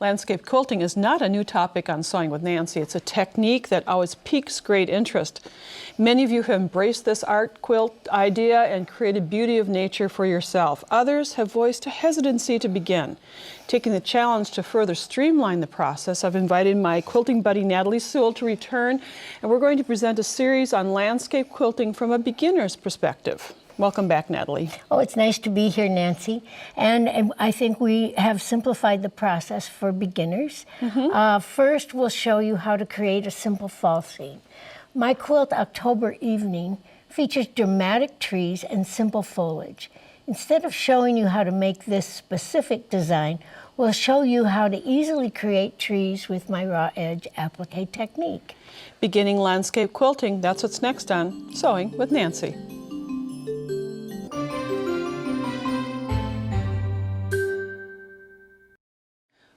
Landscape quilting is not a new topic on Sewing with Nancy. It's a technique that always piques great interest. Many of you have embraced this art quilt idea and created beauty of nature for yourself. Others have voiced a hesitancy to begin. Taking the challenge to further streamline the process, I've invited my quilting buddy Natalie Sewell to return, and we're going to present a series on landscape quilting from a beginner's perspective. Welcome back, Natalie. Oh, it's nice to be here, Nancy. And I think we have simplified the process for beginners. First, we'll show you how to create a simple fall scene. My quilt, October Evening, features dramatic trees and simple foliage. Instead of showing you how to make this specific design, we'll show you how to easily create trees with my raw edge applique technique. Beginning landscape quilting, that's what's next on Sewing with Nancy.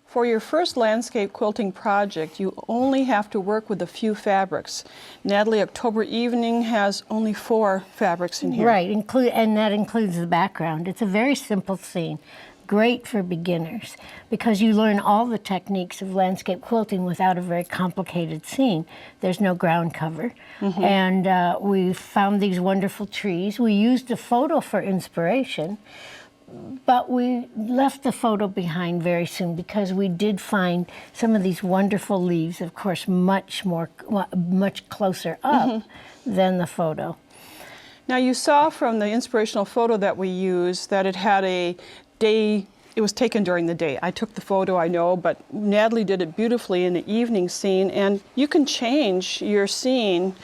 For your first landscape quilting project, you only have to work with a few fabrics. Natalie, October Evening has only 4 fabrics in here. Right, and that includes the background. It's a very simple scene, great for beginners, because you learn all the techniques of landscape quilting without a very complicated scene. There's no ground cover. And we found these wonderful trees. We used a photo for inspiration, but we left the photo behind very soon because we did find some of these wonderful leaves, of course, much closer up than the photo. Now you saw from the inspirational photo that we used that it had a day, it was taken during the day. I took the photo, I know, but Natalie did it beautifully in the evening scene, and you can change your scene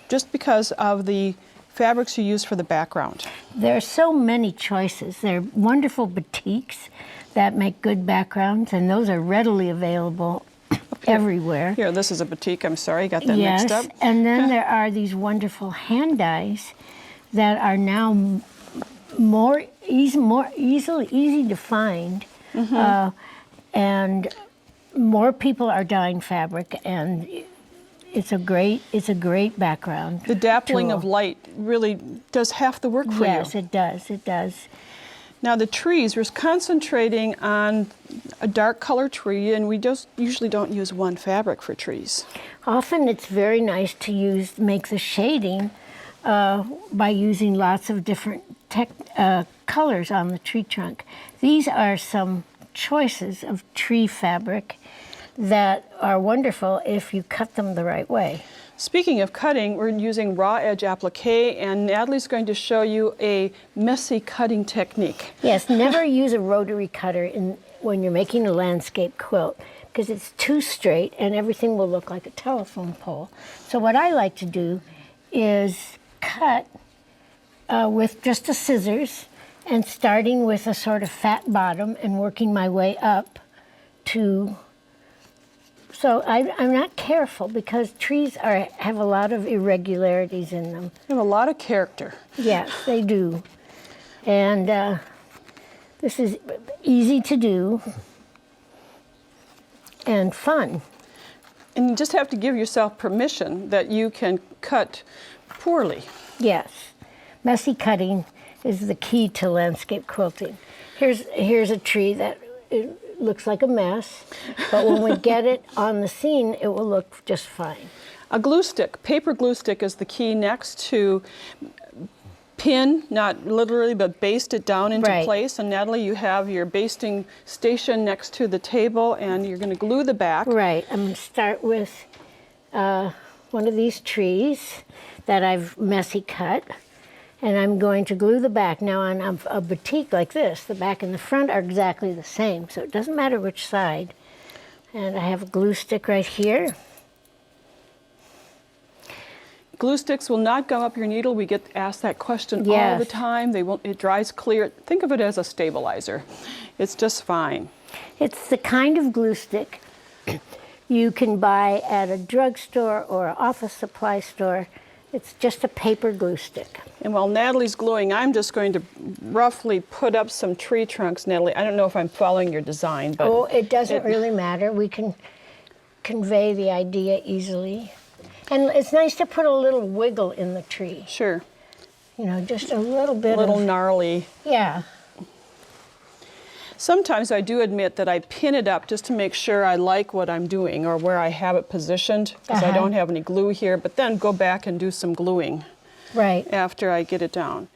just because of the fabrics you use for the background. There are so many choices. There are wonderful batiks that make good backgrounds, and those are readily available everywhere. Here, this is a batik. I'm sorry, I got that mixed up. Yes, and then there are these wonderful hand dyes that are now easy to find, and more people are dyeing fabric, and it's a great background. The dappling of light really does half the work for you. Yes, it does. It does. Now the trees, we're concentrating on a dark color tree, and we just usually don't use one fabric for trees. Often it's very nice to make the shading by using lots of different colors on the tree trunk. These are some choices of tree fabric that are wonderful if you cut them the right way. Speaking of cutting, we're using raw edge applique, and Natalie's going to show you a messy cutting technique. Yes, never use a rotary cutter when you're making a landscape quilt, because it's too straight and everything will look like a telephone pole. So what I like to do is cut with just the scissors, and starting with a sort of fat bottom and working my way up to. So I'm not careful because trees have a lot of irregularities in them. They have a lot of character. Yes, they do. And this is easy to do and fun. And you just have to give yourself permission that you can cut poorly. Yes. Messy cutting is the key to landscape quilting. Here's a tree that looks like a mess, but when we get it on the scene, it will look just fine. A glue stick, paper glue stick is the key next to pin, not literally, but baste it down into place. And Natalie, you have your basting station next to the table, and you're going to glue the back. Right. I'm going to start with one of these trees that I've messy cut, and I'm going to glue the back. Now on a batik like this, the back and the front are exactly the same, so it doesn't matter which side. And I have a glue stick right here. Glue sticks will not gum up your needle. We get asked that question all the time. It dries clear. Think of it as a stabilizer. It's just fine. It's the kind of glue stick you can buy at a drugstore or an office supply store. It's just a paper glue stick. And while Natalie's gluing, I'm just going to roughly put up some tree trunks, Natalie. I don't know if I'm following your design, but... Oh, it doesn't really matter. We can convey the idea easily. And it's nice to put a little wiggle in the tree. Sure. You know, just a little bit gnarly. Yeah. Sometimes I do admit that I pin it up just to make sure I like what I'm doing or where I have it positioned, because I don't have any glue here, but then go back and do some gluing Right. after I get it down.